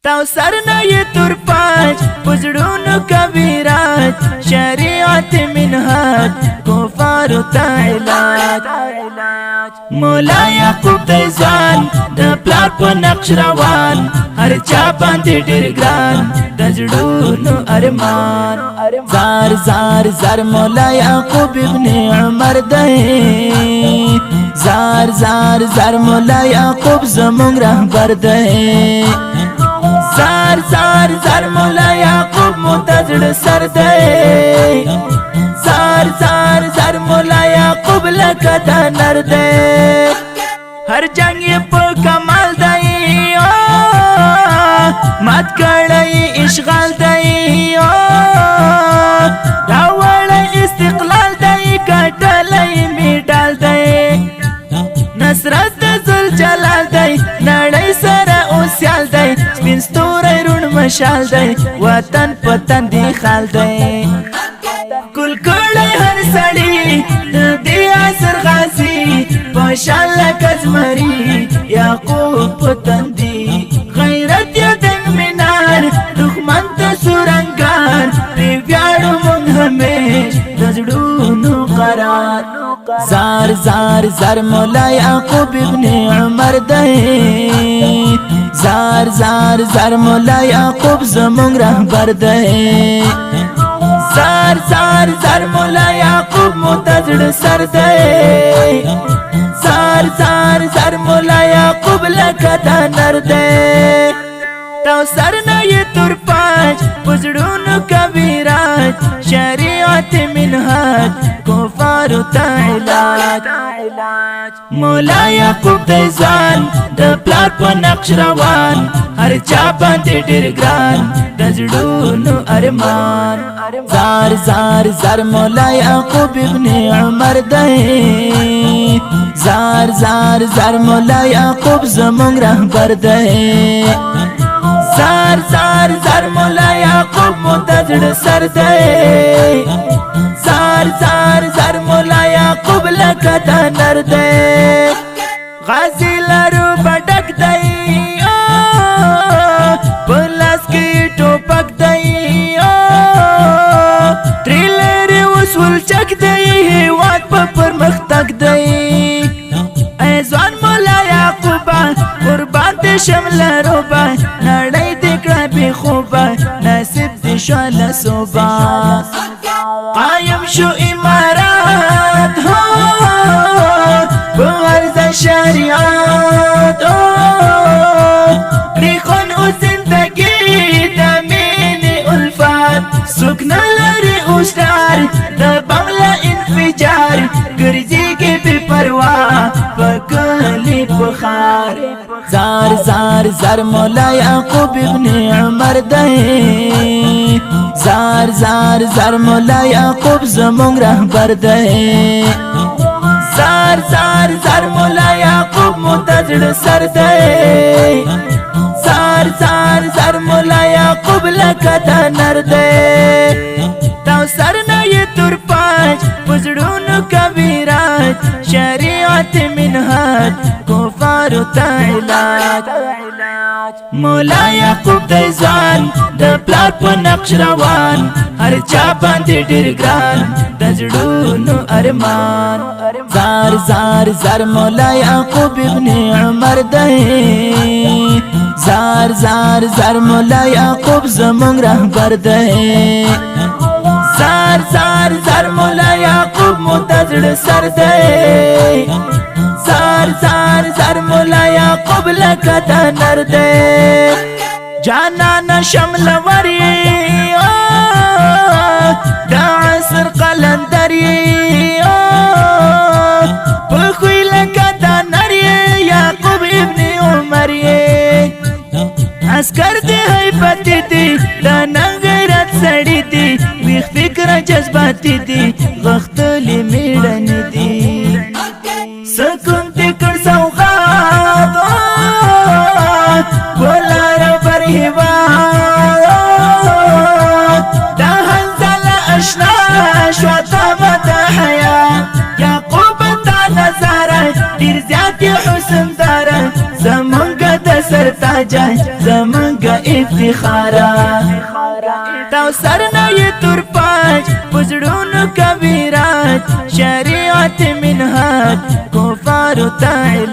تاو سرنا یہ تر پاچ پزڑونو کبیرات شریعت منہاج کفارو تا علاج مولا یعقوب دیزان دا پلار پا نقش روان ہر چا باندے ڈر گران دزڑونو ارمان زار زار زار مولا یعقوب ابن عمر دے زار زار زار مولا یعقوب زمونگ رہبر دے زار زار زار مولا یعقوب متزڑ سر دے زار زار زار مولا یعقوب لکتا نر دے ہر جنگ یہ پا کمال دائی مات کڑائی اشغال دائی راوڑا استقلال دائی کٹالائی میڈال دائی نصرت زل جلال دائی نڑائی سرا اوسیال دائی سپین ستورائی رون مشال دائی وطن پتن دی خال دائی کل کڑائی ہر سڑی دی عصر غازی پاشال لکزمری یعقوب پتن دی غیرت یا دنگ منار دخمن تا سورنگار ریویارو منگ ہمیش دزڑونو قرار زار زار زار مولا یعقوب ابن عمر دے زار زار زار مولا یعقوب زمونگ رہبر دے زار زار زار مولا یعقوب متزڑ سر دے زار زار زار مولا یعقوب لکتا نر دے تاو سرنا یہ تر پاچ پزڑونو کبیرات شریعت منہاج کفارو تا علاج مولا یعقوب دیزان دا پلار پا نقش روان ہر چا باندے ڈر گران دزڑونو ارمان زار زار زار مولا یعقوب ابن عمر دے زار زار زار مولا یعقوب زمونگ رہبر دے زار زار زار مولا یعقوب متزڑ سر دے زار زار زار مولا یعقوب لکتا نر دے غازی لارو بڑک دائی پلاس کی ٹوپک دائی تریلر وصول چک دائی ہیوات پا پر مختک دائی ایزوان مولا یعقوبا قربان تے شمل روبا نڑائی دکڑا بی خوبا نصیب دی شوال صوبا قائم شو امارات ہو بغرز شریعات ریخون او زندگی دامین الفات سکنا لاری اوشتار دا بغلا انفجار گرزی کی بی پرواہ پکلی بخار زار زار زار مولا یعقوب ابن عمر دے زار زار زار مولا یعقوب زمونگ رہبر دے زار زار زار مولا یعقوب متزڑ سر دے زار زار زار مولا یعقوب لکتا نر دے تاو سرنا یہ تر پاچ پزڑونو کبیرات شریعت منہاج کفارو تا علاج مولا یعقوب دیزان دا پلار پا نقش روان ہر چا باندے ڈر گران دزڑونو ارمان زار زار زار مولا یعقوب ابن عمر دے زار زار زار مولا یعقوب زمونگ رہبر دے زار زار زار مولا یعقوب متزڑ سر دے زار زار زار مولا یعقوب لکتا نر دے جانانا شمل وری دا عصر قلندری بخوی لکتا نری یعقوب ابن عمری عسکر دی حیبتی دی دانا غیرت سڑی دی ویخ فکر جذباتی دی غختلی میڑنی دی سکون تکر سوغات بولار پر حوات دا حنزل اشنا شواتا متا حیا یعقوب تا نظارا دیر زیادی حسن دارا زمانگا دا سر تاجا زمانگا افتخارا تاو سرنا یہ تر پاج پزڑون کبیرات شریعت منہاج کفار تعالی